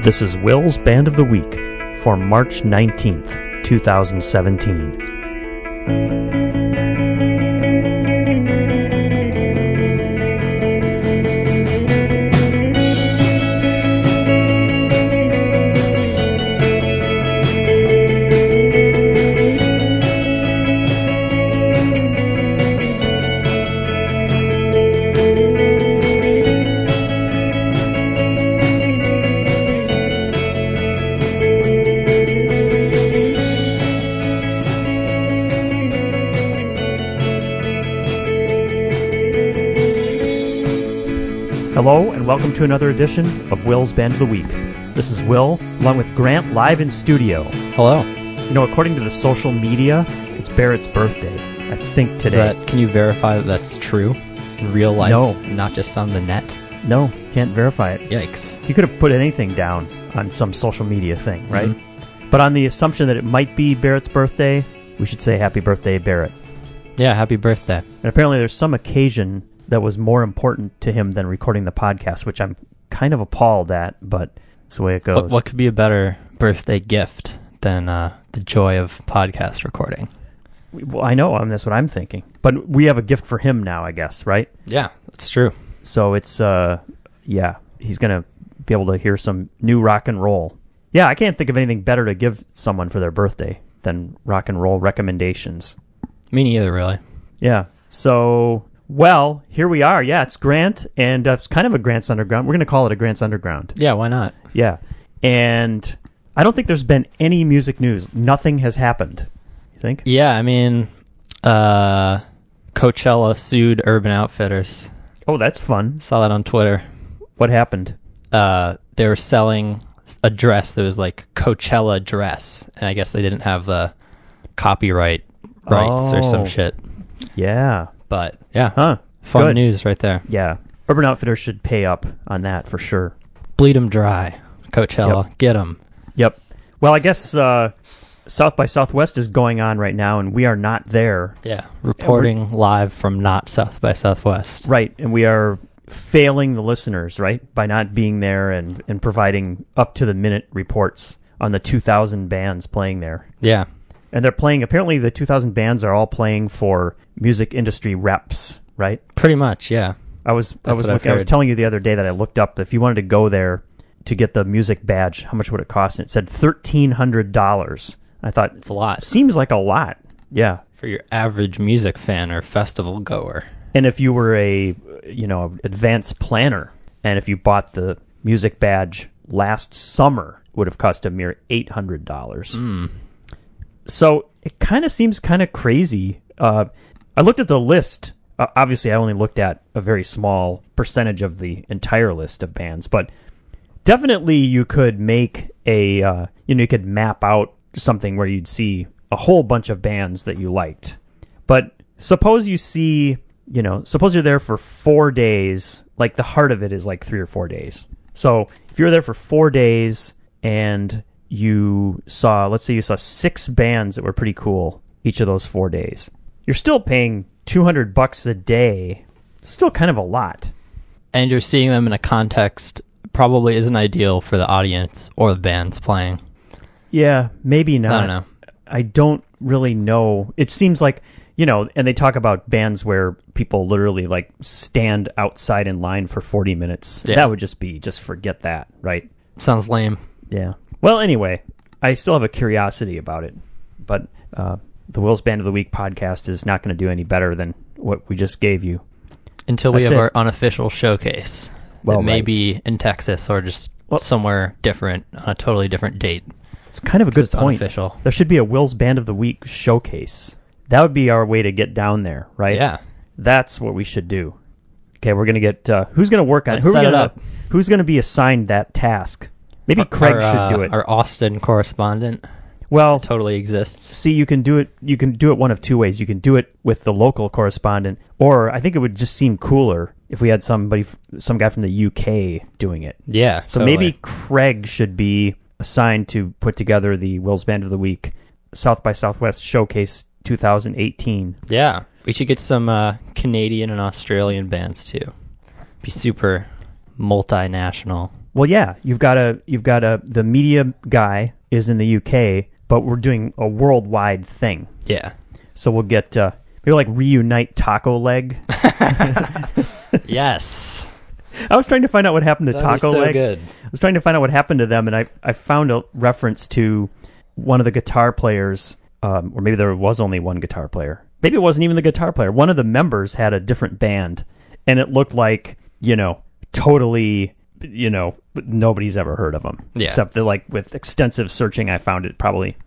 This is Will's Band of the Week for March 19th, 2017. Hello, and welcome to another edition of Will's Band of the Week. This is Will, along with Grant, live in studio. Hello. You know, according to the social media, it's Barrett's birthday, I think today. Can you verify that that's true in real life? No. Not just on the net? No, can't verify it. Yikes. You could have put anything down on some social media thing, right? Mm-hmm. But on the assumption that it might be Barrett's birthday, we should say happy birthday, Barrett. Yeah, happy birthday. And apparently there's some occasion that was more important to him than recording the podcast, which I'm kind of appalled at, but it's the way it goes. What could be a better birthday gift than the joy of podcast recording? Well, I know, that's what I'm thinking. But we have a gift for him now, I guess, right? Yeah, that's true. So it's, he's going to be able to hear some new rock and roll. Yeah, I can't think of anything better to give someone for their birthday than rock and roll recommendations. Me neither, really. Yeah, so... Well, here we are. Yeah, it's Grant, and it's kind of a Grant's Underground. We're going to call it a Grant's Underground. Yeah, why not? Yeah, and I don't think there's been any music news. Nothing has happened. You think? Yeah, I mean, Coachella sued Urban Outfitters. Oh, that's fun. Saw that on Twitter. What happened? They were selling a dress that was like Coachella dress, and I guess they didn't have the copyright rights or some shit. Yeah. But, yeah, Good. fun news right there. Yeah. Urban Outfitters should pay up on that for sure. Bleed 'em dry, Coachella. Yep. Get 'em. Yep. Well, I guess South by Southwest is going on right now, and we are not there. Yeah, reporting live from not South by Southwest. Right, and we are failing the listeners, right, by not being there and providing up-to-the-minute reports on the 2,000 bands playing there. Yeah. And they're playing, apparently the 2,000 bands are all playing for music industry reps, right? Pretty much, yeah. I was telling you the other day that I looked up, if you wanted to go there to get the music badge, how much would it cost? And it said $1,300. I thought, It's a lot. seems like a lot. Yeah. For your average music fan or festival goer. And if you were a, advanced planner, and if you bought the music badge last summer, it would have cost a mere $800. So it kind of seems kind of crazy. I looked at the list. Obviously, I only looked at a very small percentage of the entire list of bands, but definitely you could make you could map out something where you'd see a whole bunch of bands that you liked. But suppose you see, suppose you're there for 4 days, like the heart of it is like 3 or 4 days. So if you're there for 4 days and let's say you saw 6 bands that were pretty cool each of those 4 days, you're still paying $200 a day. Still kind of a lot. And you're seeing them in a context probably isn't ideal for the audience or the bands playing. Yeah, maybe not. I don't know. I don't really know. It seems like, and they talk about bands where people literally like stand outside in line for 40 minutes. Yeah. That would just forget that, right? Sounds lame. Yeah. Well, anyway, I still have a curiosity about it, but the Will's Band of the Week podcast is not going to do any better than what we just gave you. Until we That's have it. our unofficial showcase. Well, that may right. be in Texas or just somewhere different, on a totally different date. It's kind of a good It's point. unofficial. There should be a Will's Band of the Week showcase. That would be our way to get down there, right? Yeah. That's what we should do. Okay, we're going to get... who's going to work on it? Let's set it up. Who's going to be assigned that task? Maybe Craig should do it. Our Austin correspondent Well, totally exists. see, you can do it one of two ways. You can do it with the local correspondent, or I think it would just seem cooler if we had some guy from the UK doing it. Yeah. So totally. maybe Craig should be assigned to put together the Will's Band of the Week South by Southwest Showcase 2018. Yeah. We should get some Canadian and Australian bands too. Be super multinational. Well, yeah, the media guy is in the UK, but we're doing a worldwide thing. Yeah. So we'll get maybe like reunite Taco Leg. Yes. I was trying to find out what happened to That'd be Taco so Leg. good. I was trying to find out what happened to them, and I found a reference to one of the guitar players, or maybe there was only one guitar player. Maybe it wasn't even the guitar player. One of the members had a different band, and it looked like, totally, nobody's ever heard of them. Yeah. Except that, like, with extensive searching, I found it probably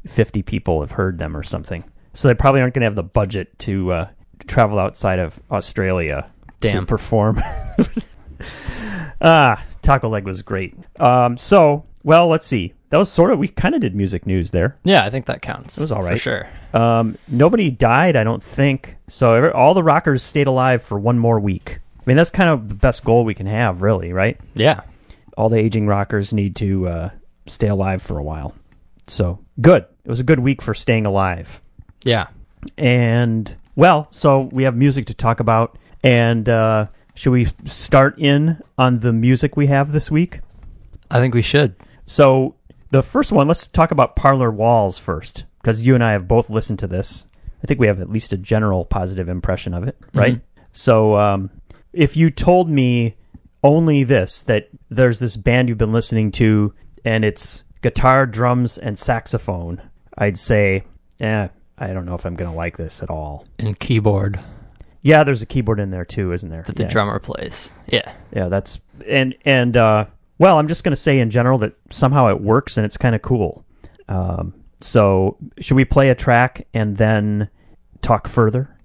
50 people have heard them or something. So they probably aren't going to have the budget to travel outside of Australia to perform. Taco Leg was great. Let's see. That was we kind of did music news there. Yeah, I think that counts. It was all right. For sure. Nobody died, I don't think. So all the rockers stayed alive for one more week. I mean, that's kind of the best goal we can have, really, right? Yeah. All the aging rockers need to stay alive for a while. So, good. It was a good week for staying alive. Yeah. And, so we have music to talk about. And should we start in on the music we have this week? I think we should. So the first one, let's talk about Parlor Walls first, because you and I have both listened to this. I think we have at least a general positive impression of it, right? Mm-hmm. So if you told me only this, that there's this band you've been listening to, and it's guitar, drums, and saxophone, I'd say, I don't know if I'm going to like this at all. And keyboard. Yeah, there's a keyboard in there too, isn't there? That the drummer plays. Yeah. Yeah, that's... I'm just going to say in general that somehow it works and it's kind of cool. So should we play a track and then talk further?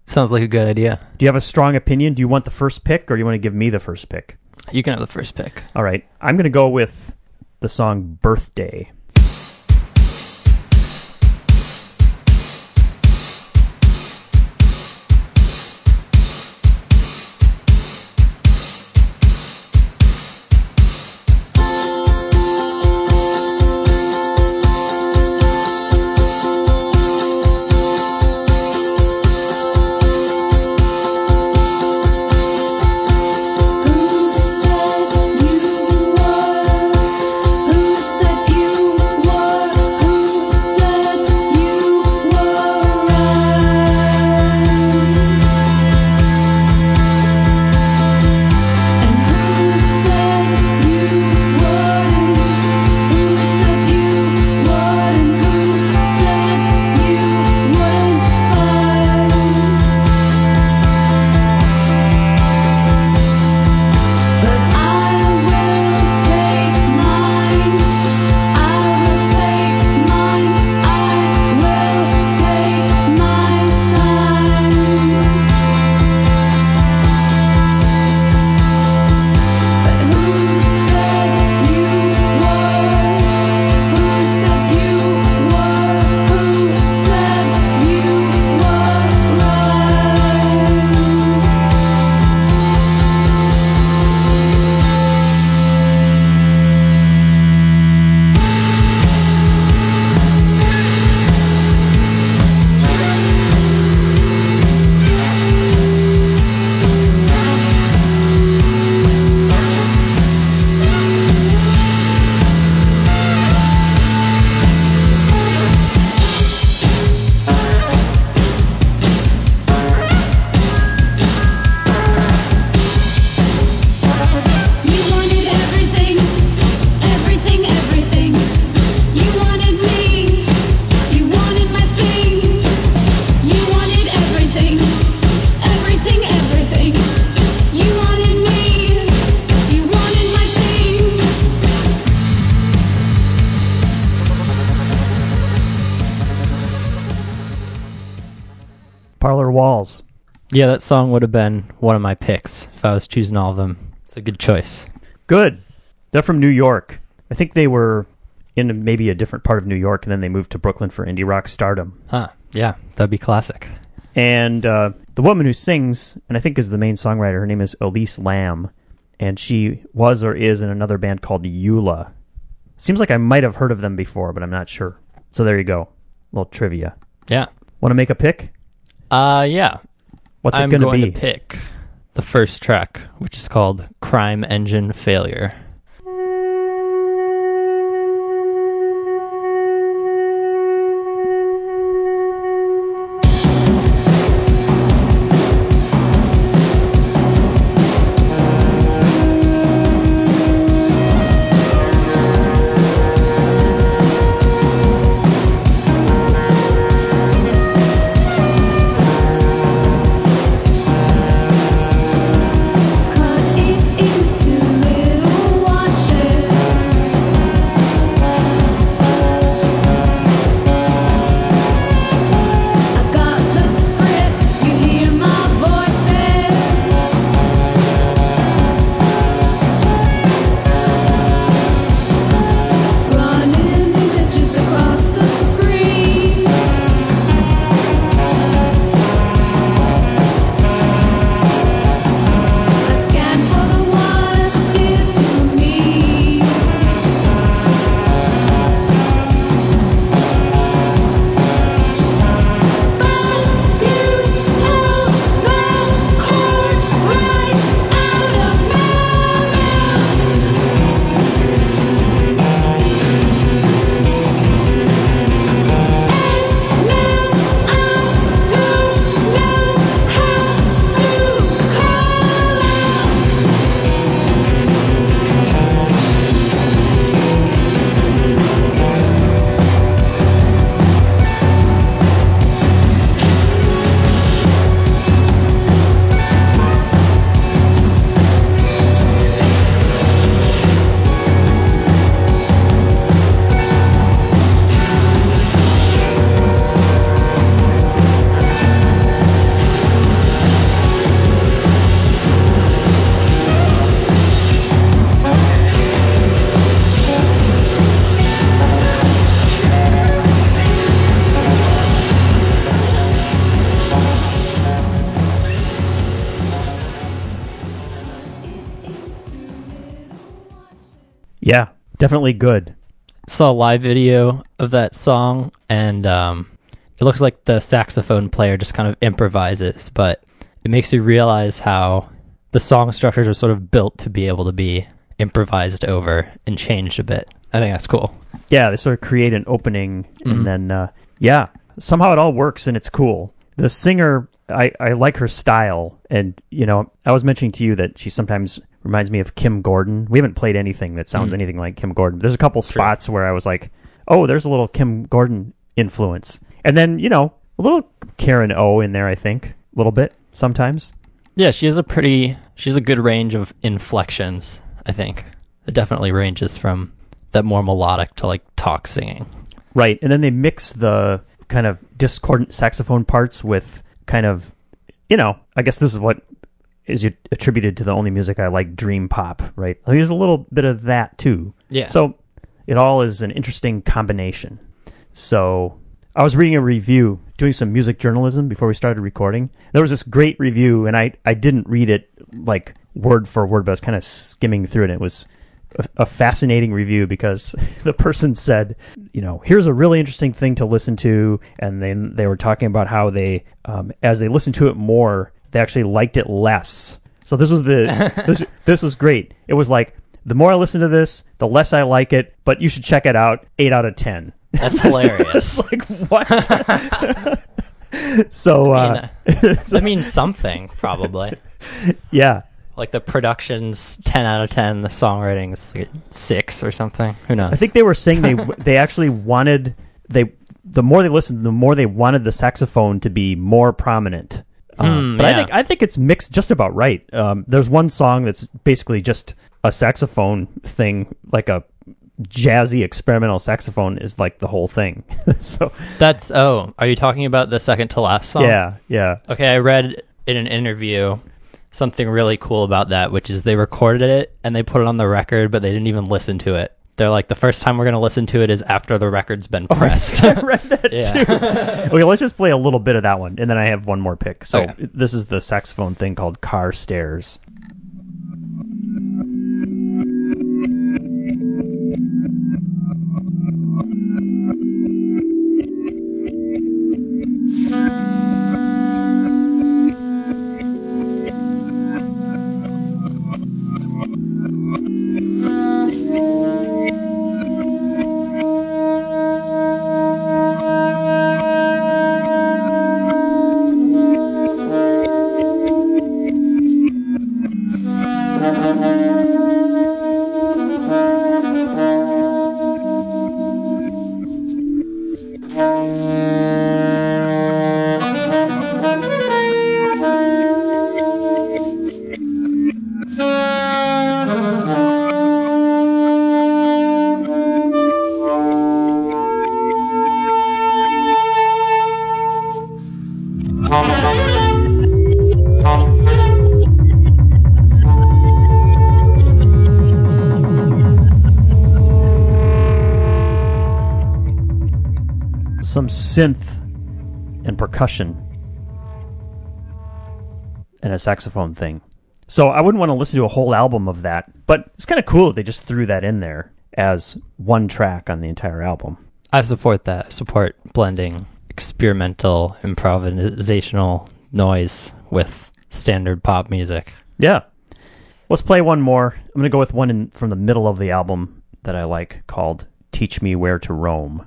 Sounds like a good idea. Do you have a strong opinion? Do you want the first pick or do you want to give me the first pick? You can have the first pick. All right. I'm going to go with the song Birthday. Parlor Walls. Yeah, that song would have been one of my picks if I was choosing all of them. It's a good choice. Good. They're from New York. I think they were in maybe a different part of New York, and then they moved to Brooklyn for indie rock stardom. Huh. Yeah, that'd be classic. And the woman who sings, and I think is the main songwriter, her name is Elise Lamb, and she was or is in another band called Eula. Seems like I might have heard of them before, but I'm not sure. So there you go. A little trivia. Yeah. Want to make a pick? Yeah. What's it I'm going to be? To pick the first track, which is called Crime Engine Failure. Yeah, definitely good. Saw a live video of that song, and it looks like the saxophone player just kind of improvises, but it makes you realize how the song structures are sort of built to be able to be improvised over and changed a bit. I think that's cool. Yeah, they sort of create an opening, and then, somehow it all works, and it's cool. The singer, I like her style, and, I was mentioning to you that she sometimes reminds me of Kim Gordon. We haven't played anything that sounds anything like Kim Gordon. There's a couple spots where I was like, oh, there's a little Kim Gordon influence. And then, a little Karen O in there, I think, a little bit sometimes. Yeah, she has a good range of inflections, I think. It definitely ranges from that more melodic to like talk singing. Right. And then they mix the kind of discordant saxophone parts with kind of, I guess this is what is attributed to the only music I like, dream pop, right? I mean, there's a little bit of that too. Yeah. So it all is an interesting combination. So I was reading a review, doing some music journalism before we started recording. There was this great review, and I didn't read it like word for word, but I was kind of skimming through it. And it was a fascinating review because the person said, here's a really interesting thing to listen to. And then they were talking about how they, as they listened to it more, they actually liked it less. So this was this was great. It was like, the more I listen to this, the less I like it, but you should check it out. 8 out of 10. That's hilarious. It's like, what? So, that means something, probably. Yeah. Like the production's 10 out of 10, the songwriting's like 6 or something. Who knows? I think they were saying they actually wanted, the more they listened, the more they wanted the saxophone to be more prominent. But yeah. I think it's mixed just about right. There's one song that's basically just a saxophone thing, like a jazzy experimental saxophone is like the whole thing. So that's are you talking about the second to last song? Yeah. Okay, I read in an interview something really cool about that, which is they recorded it and they put it on the record, but they didn't even listen to it. They're like, the first time we're going to listen to it is after the record's been pressed. I read that too. Okay, let's just play a little bit of that one, and then I have one more pick. So This is the saxophone thing called Car Stairs. Some synth and percussion and a saxophone thing. So I wouldn't want to listen to a whole album of that, but it's kind of cool that they just threw that in there as one track on the entire album. I support that. I support blending experimental, improvisational noise with standard pop music. Yeah. Let's play one more. I'm going to go with one from the middle of the album that I like called Teach Me Where to Roam.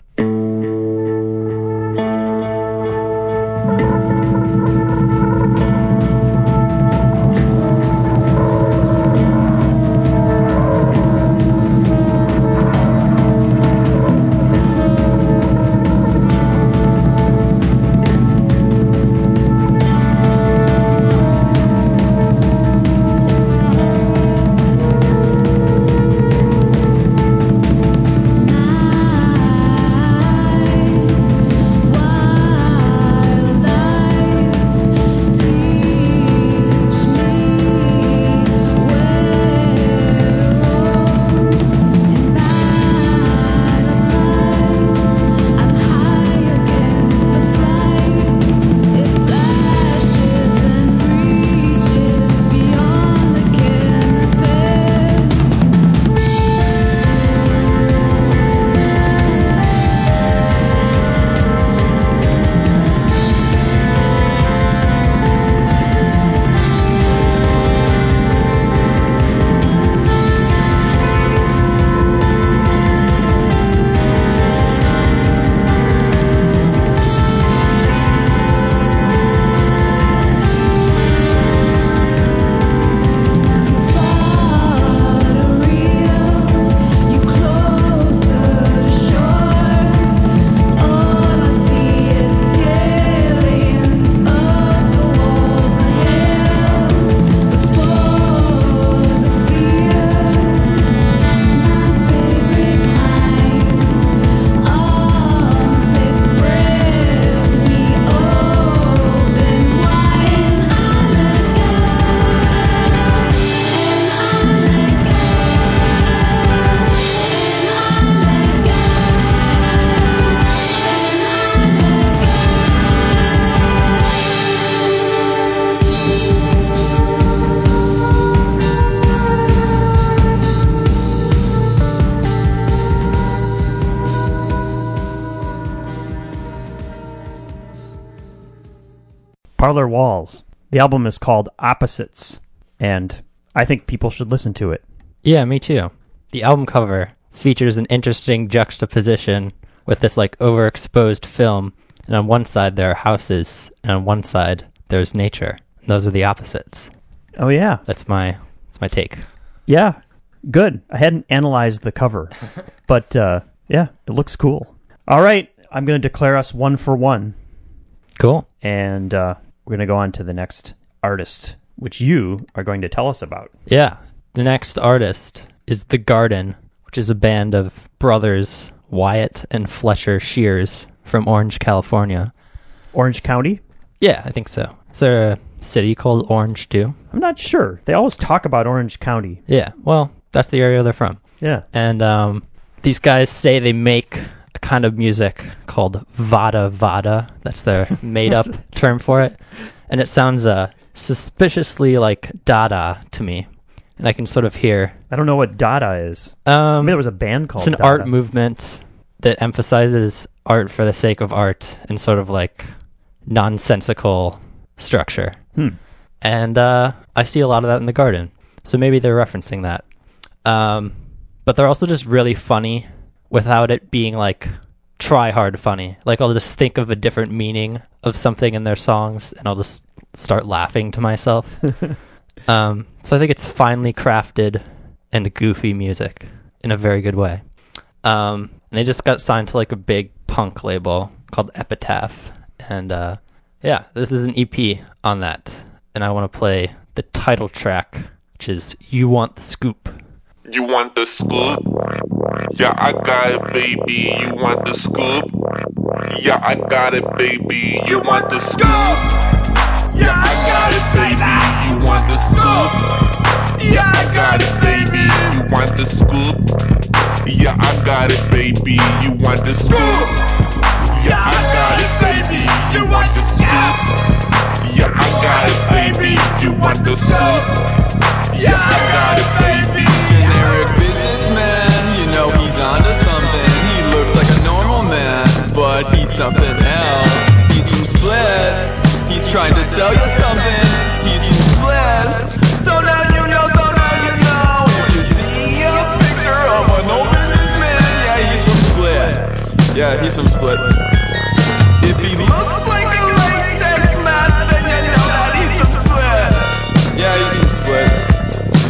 Parlor Walls. The album is called Opposites, and I think people should listen to it. Yeah, me too. The album cover features an interesting juxtaposition with this like overexposed film, and on one side there are houses, and on one side there's nature. And those are the opposites. Oh yeah. That's my take. Yeah. Good. I hadn't analyzed the cover, but yeah, it looks cool. All right, I'm going to declare us 1 for 1. Cool. And we're going to go on to the next artist, which you are going to tell us about. Yeah. The next artist is The Garden, which is a band of brothers Wyatt and Fletcher Shears from Orange, California. Orange County? Yeah, I think so. Is there a city called Orange, too? I'm not sure. They always talk about Orange County. Yeah, well, that's the area they're from. Yeah. And these guys say they make a kind of music called Vada Vada. That's their made-up term for it. And it sounds suspiciously like Dada to me. And I can sort of hear... I don't know what Dada is. Maybe there was a band called It's an Dada. art movement that emphasizes art for the sake of art and sort of like nonsensical structure. And I see a lot of that in The Garden. So maybe they're referencing that. But they're also just really funny without it being like try hard funny. Like I'll just think of a different meaning of something in their songs and I'll just start laughing to myself. So I think it's finely crafted and goofy music in a very good way. And they just got signed to like a big punk label called Epitaph. And yeah, this is an EP on that. And I want to play the title track, which is You Want the Scoop. You want the scoop? Yeah, I got it, baby. You want the scoop? Yeah, I got it, baby. You want the scoop? Yeah, I got it, baby. You want the scoop? Yeah, I got it, baby. You want the scoop? Yeah, I got it, baby. You want the scoop? Yeah, I got it, baby. You want the scoop? Yeah, I got it, baby. You want the scoop? Yeah, I got it, baby. Generic businessman, you know he's onto something. He looks like a normal man, but he's something else. He's from Split. He's trying to sell you something. He's from Split. So now you know, so now you know. If you see a picture of an old businessman, yeah, he's from Split. Yeah, he's from Split. If he looks like a latex mask, then you know that he's from Split. Yeah, he's from Split.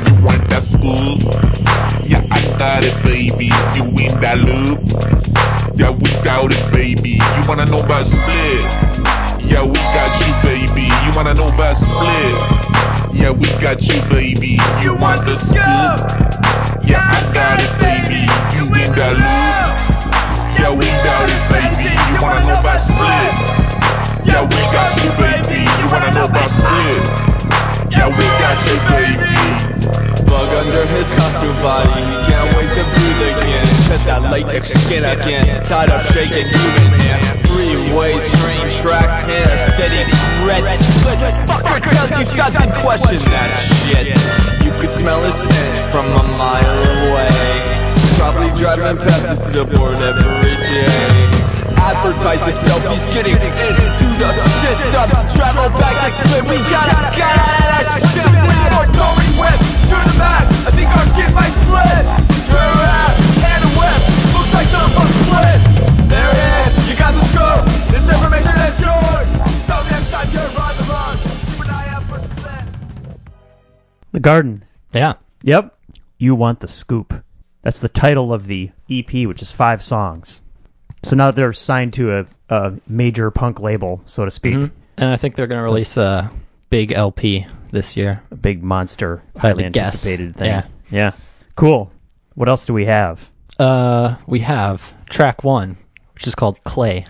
You want that scoop? Yeah, I got it, baby. You in that loop? Yeah, we got it, baby. You wanna know about Split? Yeah, we got you, baby. You wanna know about Split? Yeah, we got you, baby. You want the scoop? Yeah, I got it, baby. You in that loop? Yeah, we got it, baby. You wanna know about Split? Yeah, we got you, baby. You wanna know about Split? Yeah, we got you, baby. Bug under his costume body, he can't wait to breathe again. Cut that latex skin again, tied up shaking human hands. Freeways, train tracks, hair, steady red. But fucker tells you doesn't question that shit. You could smell his stench from a mile away. Probably driving past this billboard every day. Advertise himself, he's getting into the system. Travel back to Split, we gotta get out of shit. We're going west, to the back. I think our skip might split. Turn around, and a whip. Looks like someone's split. There it is, you got the scope. This information is yours. So next time you're on the run, keep an eye out for Split. The Garden. Yeah. Yep. You Want the Scoop. That's the title of the EP, which is 5 songs. So now they're signed to a major punk label, so to speak. Mm-hmm. And I think they're going to release a big LP this year. A big monster, I highly would guess. anticipated thing. Yeah. Yeah. Cool. What else do we have? We have track 1, which is called Clay.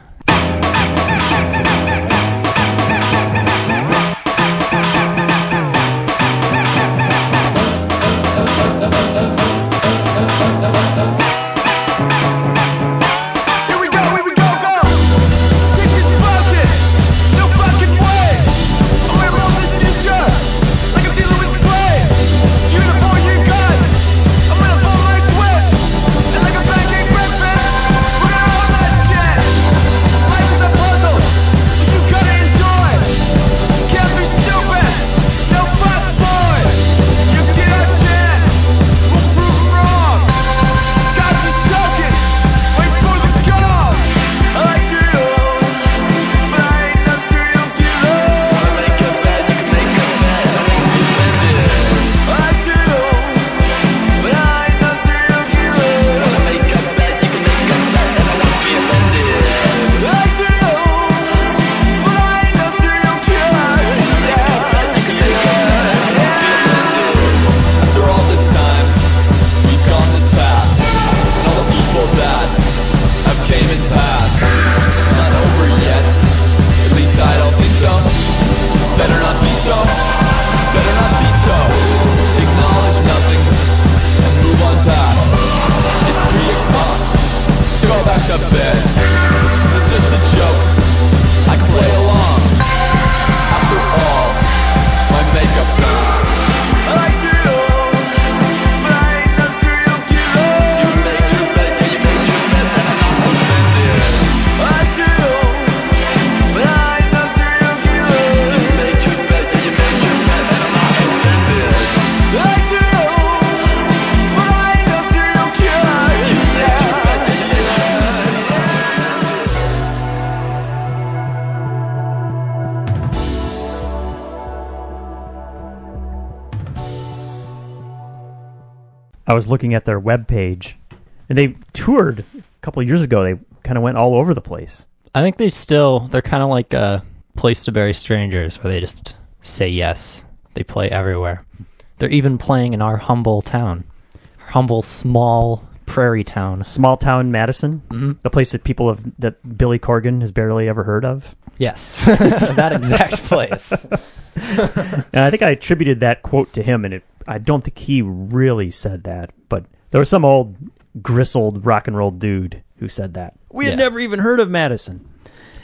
I was looking at their webpage, and they toured a couple of years ago. They kind of went all over the place. I think they're kind of like a Place to Bury Strangers, where they just say yes. They play everywhere. They're even playing in our humble town, our humble small prairie town. Small town Madison, Mm-hmm. the place that Billy Corgan has barely ever heard of. Yes, that exact place. And I think I attributed that quote to him, and I don't think he really said that, but there was some old gristled rock and roll dude who said that. We had Yeah. never even heard of Madison.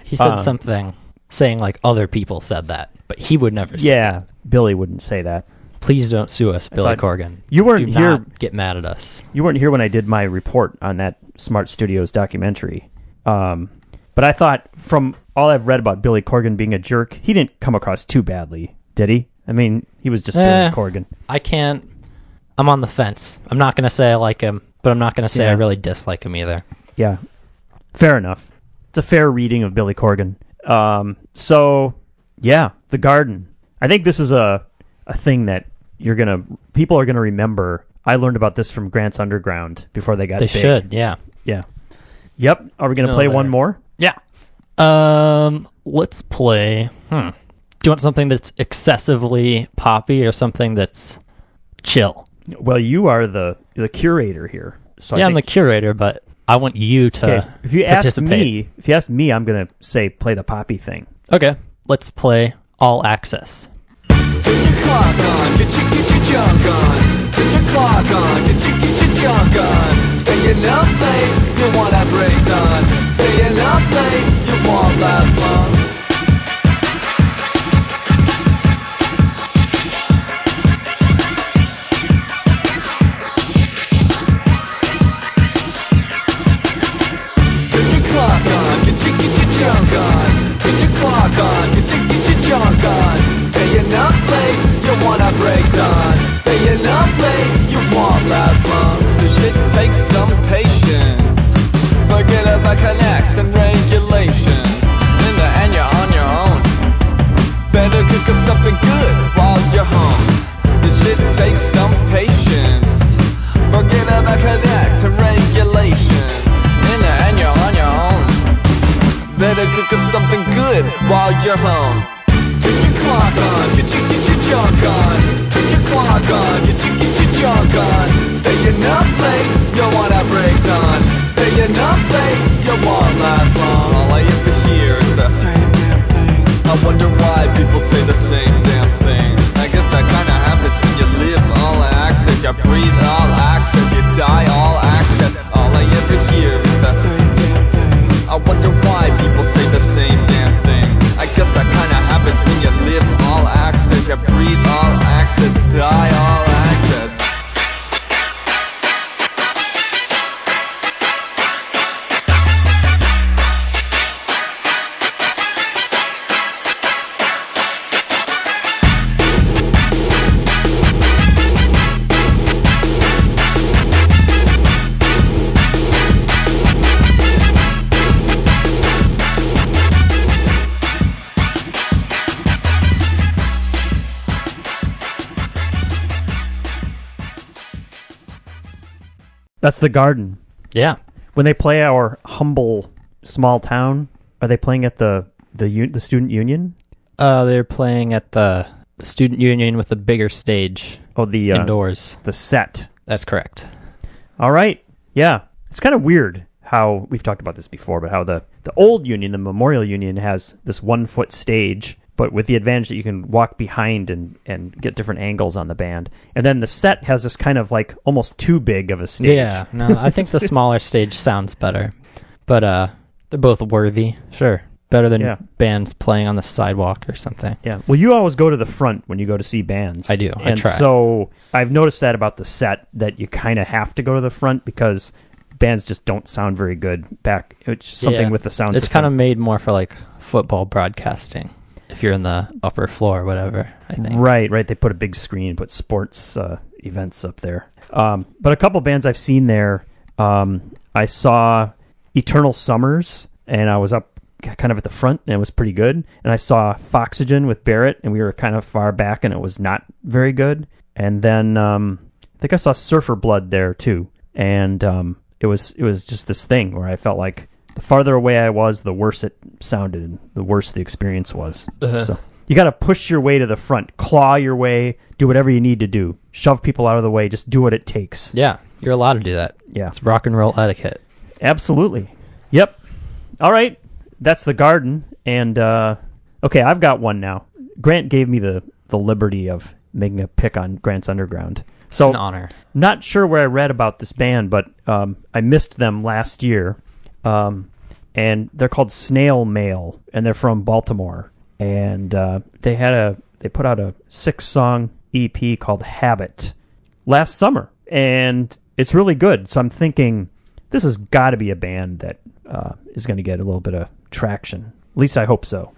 He said something saying like other people said that, but he would never say Yeah, Billy wouldn't say that. Please don't sue us, Billy thought- Corgan. You weren't Do here. not get mad at us. You weren't here when I did my report on that Smart Studios documentary. But I thought, from all I've read about Billy Corgan being a jerk, he didn't come across too badly, did he? I mean, he was just Billy Corgan. I'm on the fence. I'm not going to say I like him, but I'm not going to say I Yeah. really dislike him either. Yeah, fair enough. It's a fair reading of Billy Corgan. So, yeah, The Garden. I think this is a thing that people are gonna remember. I learned about this from Grant's Underground before they got They big. should, yeah. Yeah. Yep. Are we gonna No, play they're- one more? Yeah. Let's play. Do you want something that's excessively poppy or something that's chill? Well, you are the curator here. So Yeah, I I'm the think, curator, but I want you to okay. If you ask participate. me, I'm gonna say play the poppy thing. Okay, let's play All Access. Get your clock on, get your junk on. Get your clock on, get your junk on. Staying up late, you wanna break dawn. Staying up late, you won't last long. Get your clock on, get your junk on. Get your clock on, get your junk on. Staying up late, you wanna break dawn. Staying up late, you won't last long. This shit takes some patience. Forget about connects and regulations. In the end, you're on your own. Better cook up something good while you're home. This shit takes some patience. Forget about connects and regulations. In the end, you're on your own. Better cook up something good while you're home. Get your clock on, get your junk on. Get your clock on, get your junk on. Staying up late, you wanna break dawn. Staying up late, you won't last long. All I ever hear is the same damn thing. I wonder why people say the same damn thing. I guess that kinda happens when you live all access. You breathe all access, you die all access. All I ever hear is the same damn thing. I wonder why people say the same damn thing. I guess that kinda happens when you live all access. You breathe all access, die all access. That's The Garden. Yeah. When they play our humble small town, are they playing at the student union? They're playing at the student union with a bigger stage Oh, the indoors. the set. That's correct. All right. Yeah. It's kind of weird how we've talked about this before, but how the old union, the Memorial Union, has this 1 foot stage, but with the advantage that you can walk behind and get different angles on the band. And then the set has this kind of like almost too big of a stage. Yeah. No, I think the smaller stage sounds better. But they're both worthy. Sure. Better than Yeah. bands playing on the sidewalk or something. Yeah. Well, you always go to the front when you go to see bands. I do. I And try. so I've noticed that about the set, that you kind of have to go to the front because bands just don't sound very good back. It's something Yeah. with the sound It's system. kind of made more for like football broadcasting. If you're in the upper floor or whatever, I think. Right. They put a big screen, put sports events up there. But a couple bands I've seen there, I saw Eternal Summers, and I was up kind of at the front, and it was pretty good. And I saw Foxygen with Barrett, and we were kind of far back, and it was not very good. And then think I saw Surfer Blood there too, and it was just this thing where I felt like the farther away I was, the worse it sounded, and the worse the experience was. So you got to push your way to the front, claw your way, do whatever you need to do, shove people out of the way, just do what it takes. Yeah, you're allowed to do that. Yeah, It's rock and roll etiquette. absolutely. Yep. All right, that's the Garden, and okay, I've got one now. Grant gave me the liberty of making a pick on Grant's Underground. So An honor. not sure where I read about this band, but I missed them last year. And they're called Snail Mail, and they're from Baltimore. And they put out a 6-song EP called Habit last summer, and it's really good. So I'm thinking this has got to be a band that is going to get a little bit of traction. At least I hope so.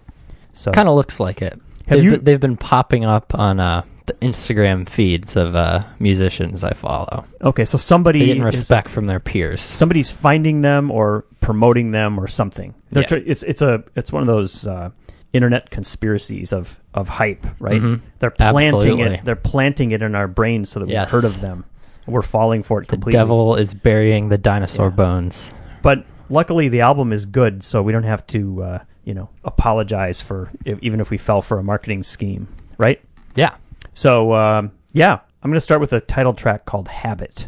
So Kind of looks like it. They've been popping up on the Instagram feeds of musicians I follow. okay, so They're getting respect from their peers. somebody's finding them or promoting them or something. Yeah. It's one of those internet conspiracies of hype, right? Mhm. They're planting Absolutely. it. They're planting it in our brains so that Yes. we've heard of them. We're falling for it The completely. devil is burying the dinosaur Yeah. bones. But luckily, the album is good, so we don't have to apologize for even if we fell for a marketing scheme, right? Yeah. So I'm going to start with a title track called Habit.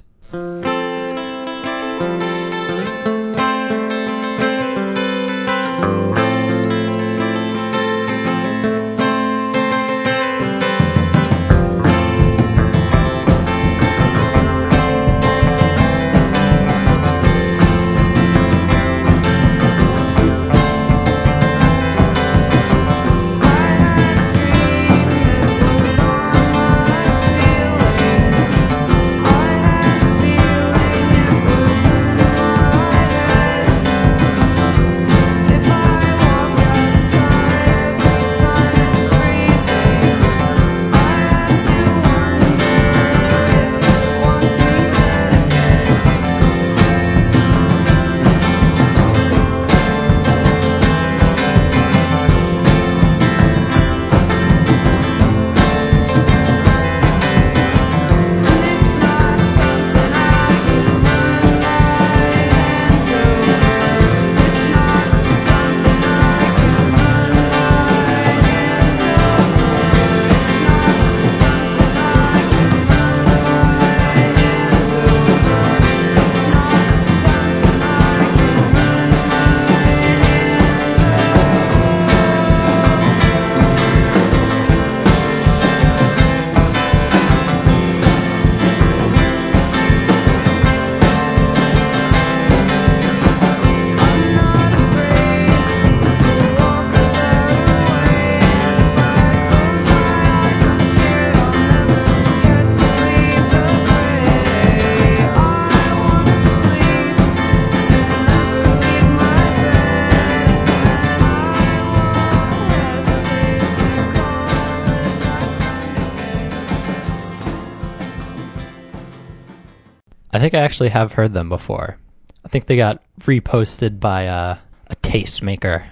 I think I actually have heard them before. I think they got reposted by a tastemaker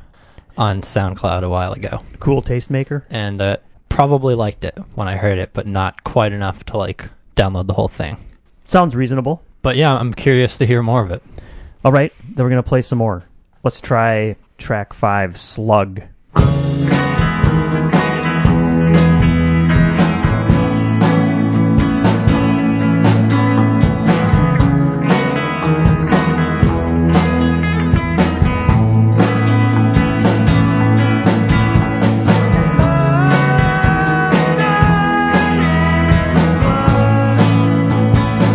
on SoundCloud a while ago. Cool Tastemaker. And probably liked it when I heard it, but not quite enough to download the whole thing. Sounds reasonable. But yeah, I'm curious to hear more of it. All right, then we're going to play some more. Let's try track 5, Slug.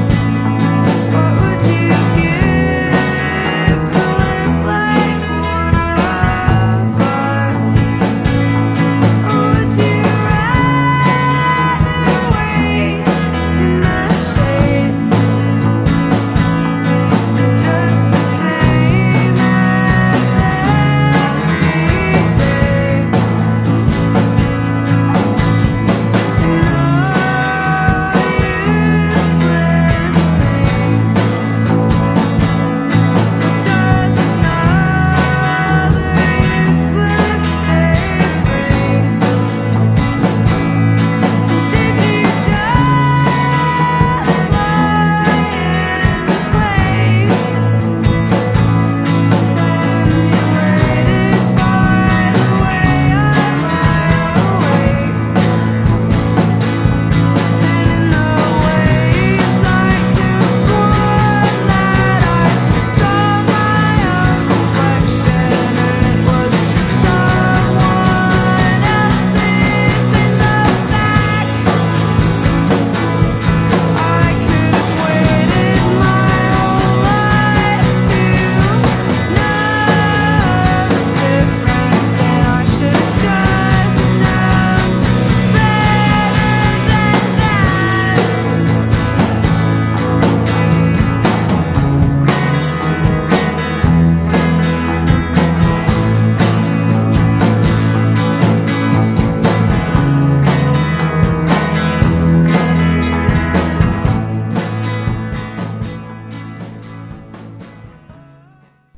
What would you give to live like one of us?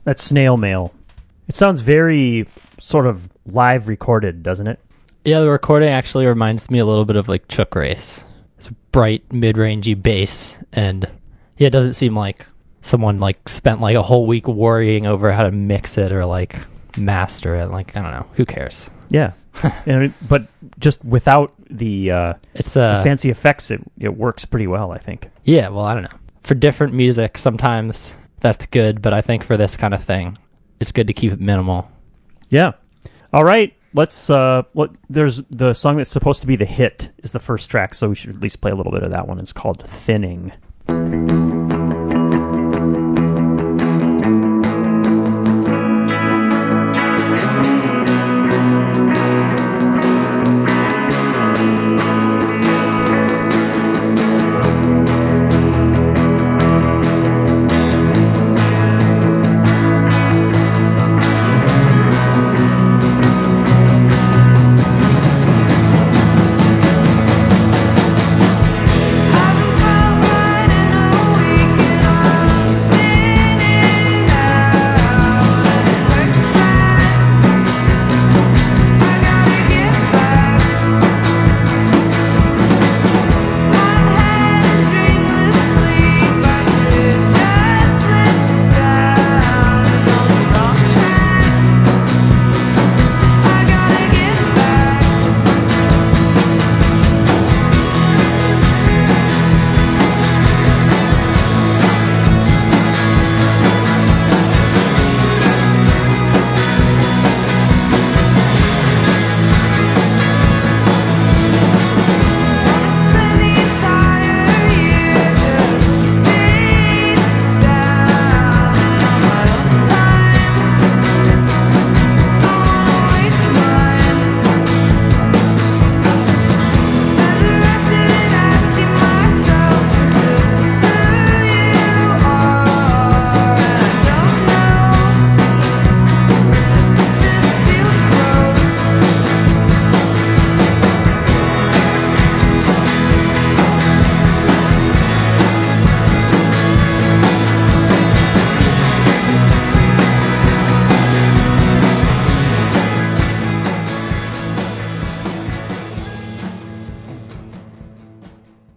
That's Snail Mail. It sounds very sort of live recorded, doesn't it? Yeah, the recording actually reminds me a little bit of like Chook Race. It's a bright, mid-rangey bass, and yeah, it doesn't seem like someone like spent like a whole week worrying over how to mix it or like master it. Like, I don't know, who cares? Yeah. But just without the It's the fancy effects, it works pretty well, I think. yeah, well, I don't know. For different music, sometimes that's good, but I think for this kind of thing, it's good to keep it minimal. Yeah. All right. Let's there's the song that's supposed to be the hit is the first track, so we should at least play a little bit of that one. It's called Thinning.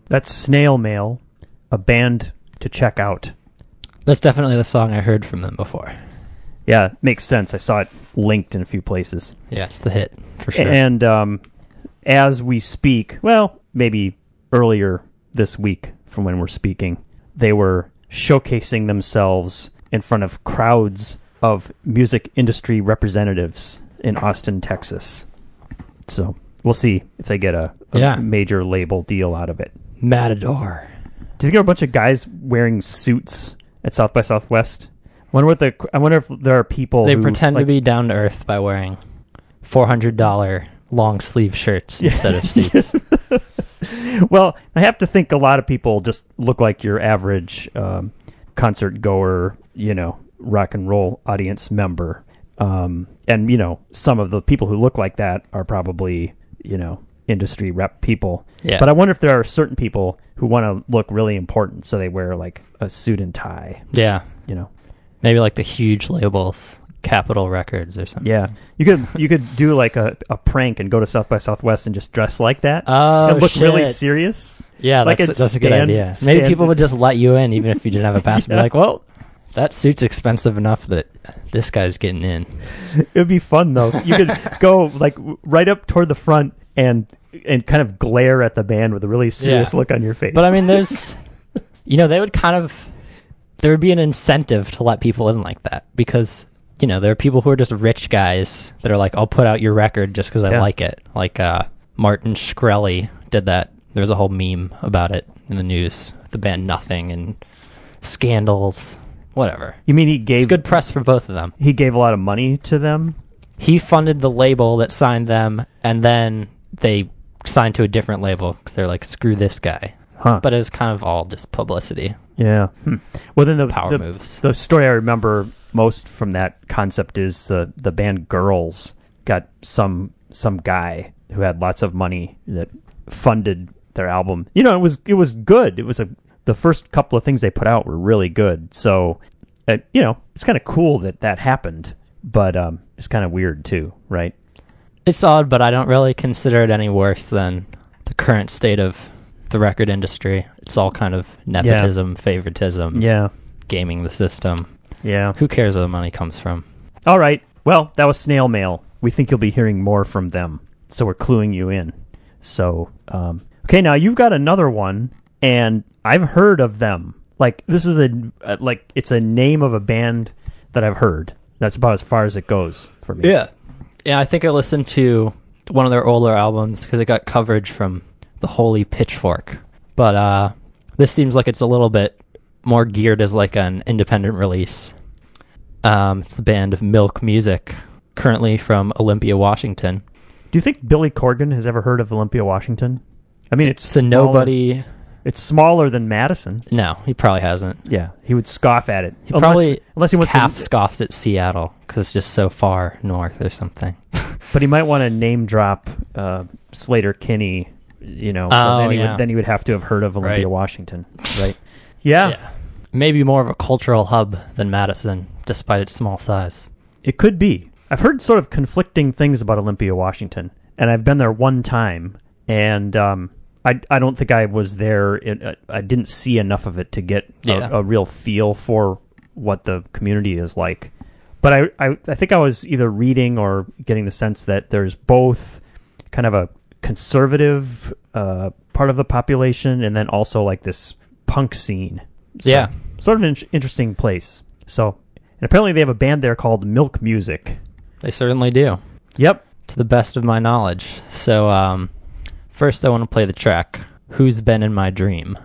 That's Snail Mail, a band to check out. That's definitely the song I heard from them before. Yeah, makes sense. I saw it linked in a few places. Yeah, it's the hit, for sure. And as we speak, well, maybe earlier this week from when we're speaking, they were showcasing themselves in front of crowds of music industry representatives in Austin, Texas. So we'll see if they get a major label deal out of it. Matador. Do you think there are a bunch of guys wearing suits at South by Southwest? I wonder if there are people They who pretend to be down to earth by wearing $400 long sleeve shirts instead of suits. Well, I have to think a lot of people just look like your average concert goer, rock and roll audience member. And, some of the people who look like that are probably, industry rep people. Yeah. But I wonder if there are certain people who want to look really important, so they wear like a suit and tie. Yeah. You know. Maybe like the huge labels, Capitol Records or something. Yeah. You could do like a prank and go to South by Southwest and just dress like that. Oh, and look shit. really serious. Yeah, Like that's a good idea. Maybe people would just let you in even if you didn't have a pass. Yeah. Be like, well, that suit's expensive enough that this guy's getting in. It would be fun though. You could go like right up toward the front and kind of glare at the band with a really serious look on your face. But I mean, there's, they would there would be an incentive to let people in like that because, there are people who are just rich guys that are like, I'll put out your record just because I like it. Like Martin Shkreli did that. There's a whole meme about it in the news. The band Nothing and scandals, whatever. You mean It's good press for both of them. He gave a lot of money to them? He funded the label that signed them, and then they signed to a different label because they're like, screw this guy. Huh. But it was kind of all just publicity. Yeah. Well, then Power moves. The story I remember most from that concept is the band Girls got some guy who had lots of money that funded their album. It was good. It was the first couple of things they put out were really good. So it's kind of cool that happened, but it's kind of weird too, right? It's odd, but I don't really consider it any worse than the current state of the record industry. It's all kind of nepotism, favoritism, gaming the system. Yeah. Who cares where the money comes from? All right. Well, that was Snail Mail. We think you'll be hearing more from them, so we're cluing you in. So, okay, now you've got another one, and I've heard of them. Like, this is it's a name of a band that I've heard. That's about as far as it goes for me. Yeah, I think I listened to one of their older albums because it got coverage from the Holy Pitchfork. But this seems like it's a little bit more geared as like an independent release. It's the band Milk Music, currently from Olympia, Washington. Do you think Billy Corgan has ever heard of Olympia, Washington? I mean, it's a nobody. It's smaller than Madison. No, he probably hasn't. Yeah, he would scoff at it. He probably unless he wants half scoffs at Seattle because it's just so far north or something. But he might want to name drop Slater Kinney, then he would have to have heard of Olympia, Washington, right? Yeah. Maybe more of a cultural hub than Madison, despite its small size. It could be. I've heard sort of conflicting things about Olympia, Washington, and I've been there one time, and I don't think I was there. I didn't see enough of it to get a real feel for what the community is like. But I think I was either reading or getting the sense that there's both kind of a conservative part of the population and then also like this punk scene. So, sort of an interesting place. So, and apparently they have a band there called Milk Music. They certainly do. Yep. To the best of my knowledge. So, first I want to play the track, Who's Been in My Dream?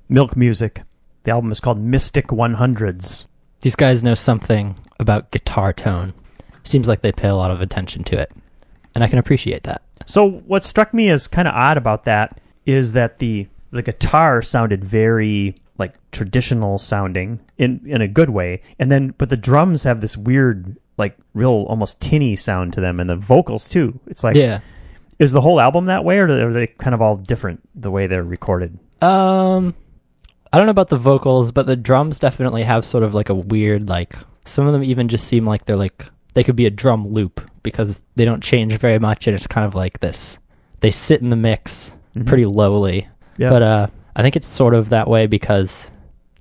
Milk Music. The album is called Mystic 100s. These guys know something about guitar tone. Seems like they pay a lot of attention to it. And I can appreciate that. So what struck me as kind of odd about that is that the guitar sounded very like traditional sounding in a good way, but the drums have this weird like real almost tinny sound to them, and the vocals too. It's like, is the whole album that way, or are they kind of all different the way they're recorded? I don't know about the vocals, but the drums definitely have sort of like a weird, like, some of them even just seem like they could be a drum loop because they don't change very much, and it's kind of like this. They sit in the mix pretty lowly. Yeah. But I think it's sort of that way because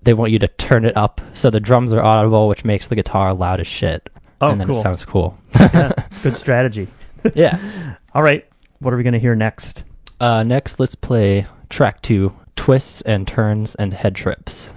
they want you to turn it up so the drums are audible, which makes the guitar loud as shit. Oh, and then cool. It sounds cool. Yeah, good strategy. Yeah. All right. What are we going to hear next? Next, let's play track 2, Twists and Turns and Head Trips.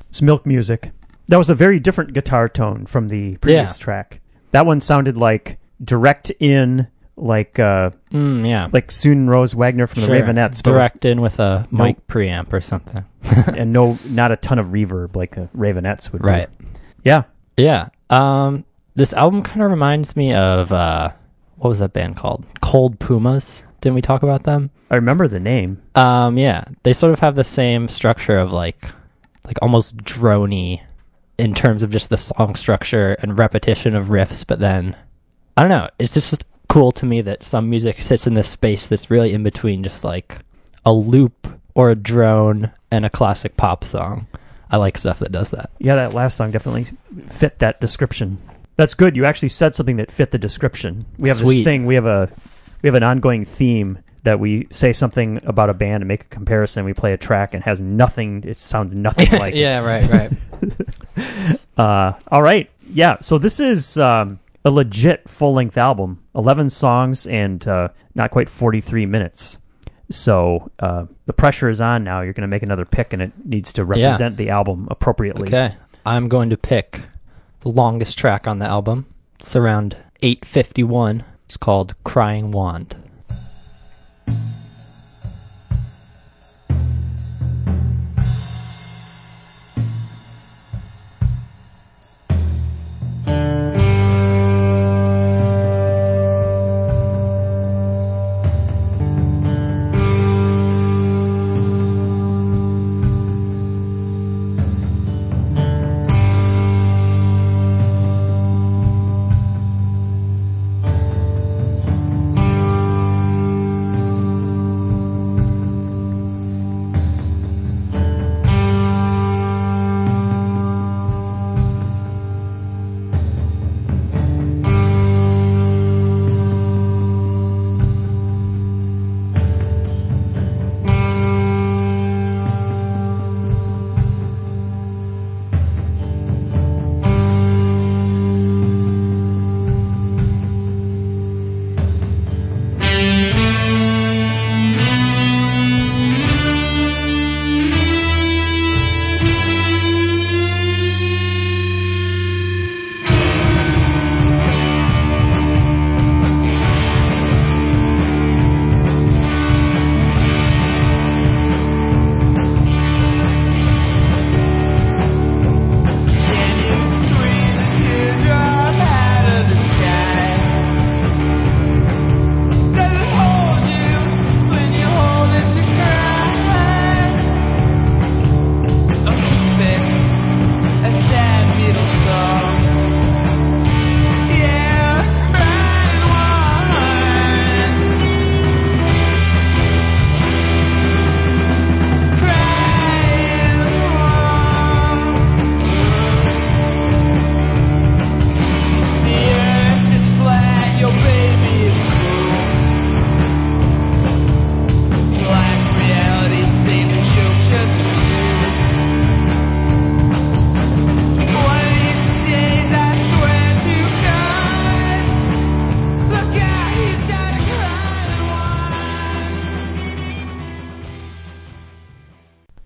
It's Milk Music. That was a very different guitar tone from the previous track. That one sounded like direct in, like like Soon Rose Wagner from the Ravenettes. Direct in with a mic preamp or something. And not a ton of reverb like the Ravenettes would Right. do. Yeah. Yeah. This album kind of reminds me of, what was that band called? Cold Pumas. Didn't we talk about them? I remember the name. Yeah. They sort of have the same structure of like almost drony in terms of just the song structure and repetition of riffs, but then I don't know, it's just cool to me that some music sits in this space that's really in between just like a loop or a drone and a classic pop song. I like stuff that does that. Yeah, that last song definitely fit that description. That's good. You actually said something that fit the description. We have this thing, we have an ongoing theme that we say something about a band and make a comparison. We play a track and has nothing. It sounds nothing like it. Yeah, right. All right. Yeah. So this is a legit full-length album, 11 songs and not quite 43 minutes. So the pressure is on now. You're going to make another pick, and it needs to represent the album appropriately. Okay. I'm going to pick the longest track on the album. It's around 8:51. It's called Crying Wand.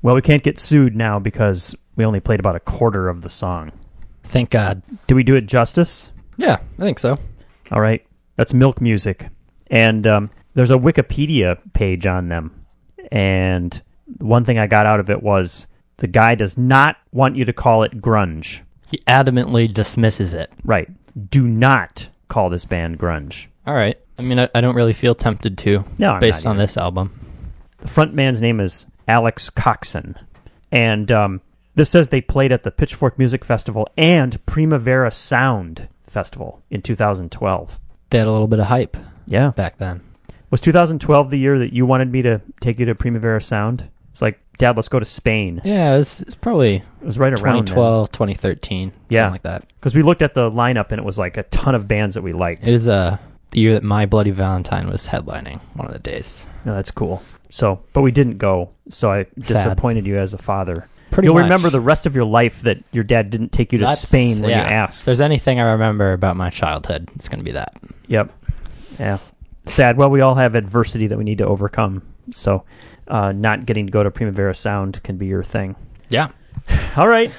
Well, we can't get sued now because we only played about a quarter of the song. Thank God. Did we do it justice? Yeah, I think so. All right. That's Milk Music. And there's a Wikipedia page on them. And one thing I got out of it was the guy does not want you to call it grunge. He adamantly dismisses it. Right. Do not call this band grunge. All right. I mean, I don't really feel tempted to, No, I'm based not on either. this album. The front man's name is Alex Coxon. And this says they played at the Pitchfork Music Festival and Primavera Sound Festival in 2012. They had a little bit of hype Yeah. back then. Was 2012 the year that you wanted me to take you to Primavera Sound? It's like, Dad, let's go to Spain. Yeah, it's probably It was right around 2012, 2013, Yeah. something like that. Because we looked at the lineup and it was like a ton of bands that we liked. It was the year that My Bloody Valentine was headlining one of the days. No, that's cool. So, but we didn't go. So I disappointed you as a father. Pretty You'll much. remember the rest of your life that your dad didn't take you to Spain when you If asked. there's anything I remember about my childhood, it's going to be that. Yep. Yeah. Sad. Well, we all have adversity that we need to overcome. So not getting to go to Primavera Sound can be your thing. Yeah. All right.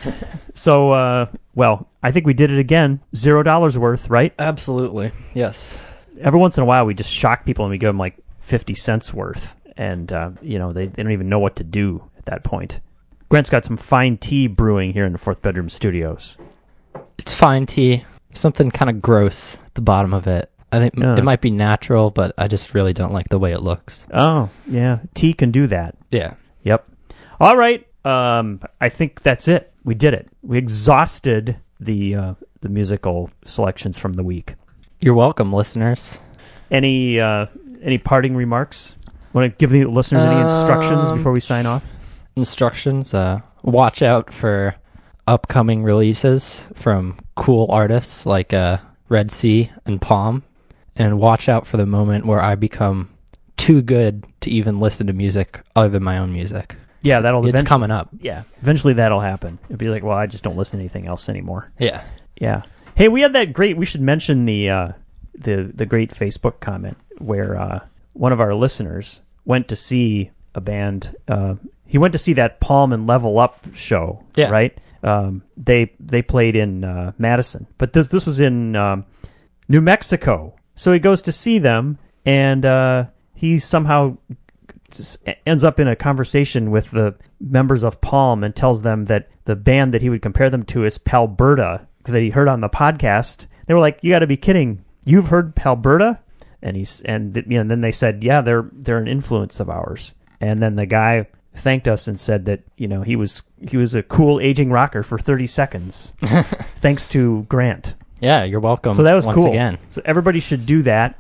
So, well, I think we did it again. $0 worth, right? Absolutely. Yes. Every once in a while, we just shock people and we give them like 50 cents worth. And, they don't even know what to do at that point. Grant's got some fine tea brewing here in the Fourth Bedroom Studios. It's fine tea. Something kind of gross at the bottom of it. I think Yeah. it might be natural, but I just really don't like the way it looks. Oh, yeah. Tea can do that. Yeah. Yep. All right. I think that's it. We did it. We exhausted the musical selections from the week. You're welcome, listeners. Any parting remarks? Want to give the listeners any instructions before we sign off? Instructions, watch out for upcoming releases from cool artists like Red Sea and Palm, and watch out for the moment where I become too good to even listen to music other than my own music. Yeah, that'll It's eventually coming up. Yeah, eventually that'll happen. It'll be like, well, I just don't listen to anything else anymore. Yeah. Yeah. Hey, we had that great. We should mention the great Facebook comment where one of our listeners went to see a band. He went to see that Palm and Level Up show. Yeah. Right. They played in Madison, but this was in New Mexico. So he goes to see them, and he somehow ends up in a conversation with the members of Palm and tells them that the band that he would compare them to is Palberta that he heard on the podcast. They were like, "You got to be kidding! You've heard Palberta?" And then they said, "Yeah, they're an influence of ours." And then the guy thanked us and said that he was a cool aging rocker for 30 seconds, thanks to Grant. Yeah, you're welcome. So that was once cool. again. So everybody should do that.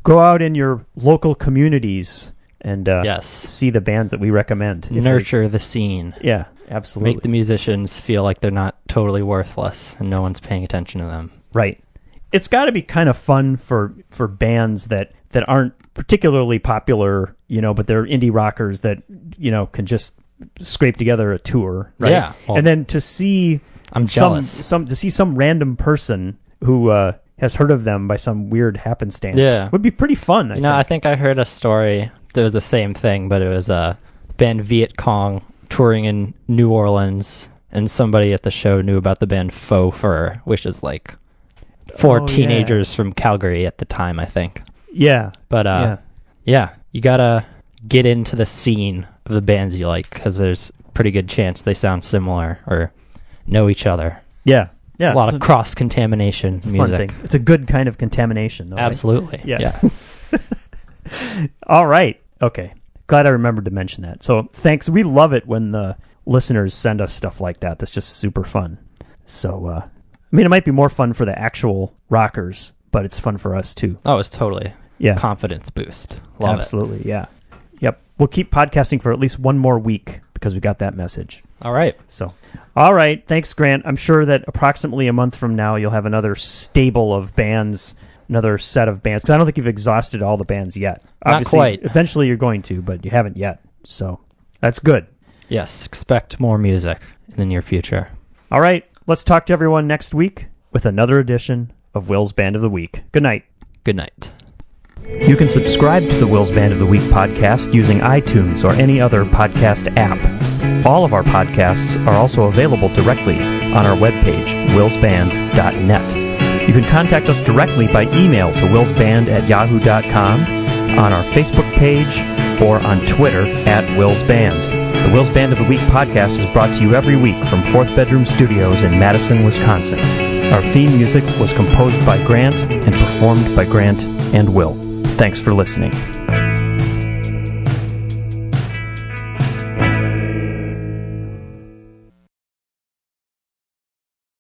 Go out in your local communities and Yes. see the bands that we recommend. If they- Nurture the scene. Yeah, absolutely. Make the musicians feel like they're not totally worthless and no one's paying attention to them. Right. It's got to be kind of fun for bands that aren't particularly popular, but they're indie rockers that, can just scrape together a tour. Right? Yeah, well, and then to see I'm jealous. some random person who has heard of them by some weird happenstance Yeah. would be pretty fun. I think I heard a story that was the same thing, but it was a band Viet Cong touring in New Orleans, and somebody at the show knew about the band Faux Fur, which is like four Oh, teenagers from Calgary at the time, I think. Yeah. But yeah, you gotta get into the scene of the bands you like, because there's a pretty good chance they sound similar or know each other. Yeah. Yeah. A lot it's of cross-contamination it's a music. fun thing. It's a good kind of contamination, though. right? Absolutely. Yeah. All right. Okay. Glad I remembered to mention that. So thanks. We love it when the listeners send us stuff like that. That's just super fun. So, it might be more fun for the actual rockers, but it's fun for us too. Oh, it's totally Yeah. confidence boost. Love Absolutely. Yeah. Yep. We'll keep podcasting for at least one more week because we got that message. it. All right. So, all right. Thanks, Grant. I'm sure that approximately a month from now, you'll have another stable of bands, another set of bands. Because I don't think you've exhausted all the bands yet. Not quite. Eventually you're going to, but you haven't yet. So that's good. Yes, expect more music in the near future. All right. Let's talk to everyone next week with another edition of Will's Band of the Week. Good night. Good night. You can subscribe to the Will's Band of the Week podcast using iTunes or any other podcast app. All of our podcasts are also available directly on our webpage, willsband.net. You can contact us directly by email to willsband@yahoo.com, on our Facebook page, or on Twitter @willsband. The Will's Band of the Week podcast is brought to you every week from Fourth Bedroom Studios in Madison, Wisconsin. Our theme music was composed by Grant and performed by Grant and Will. Thanks for listening.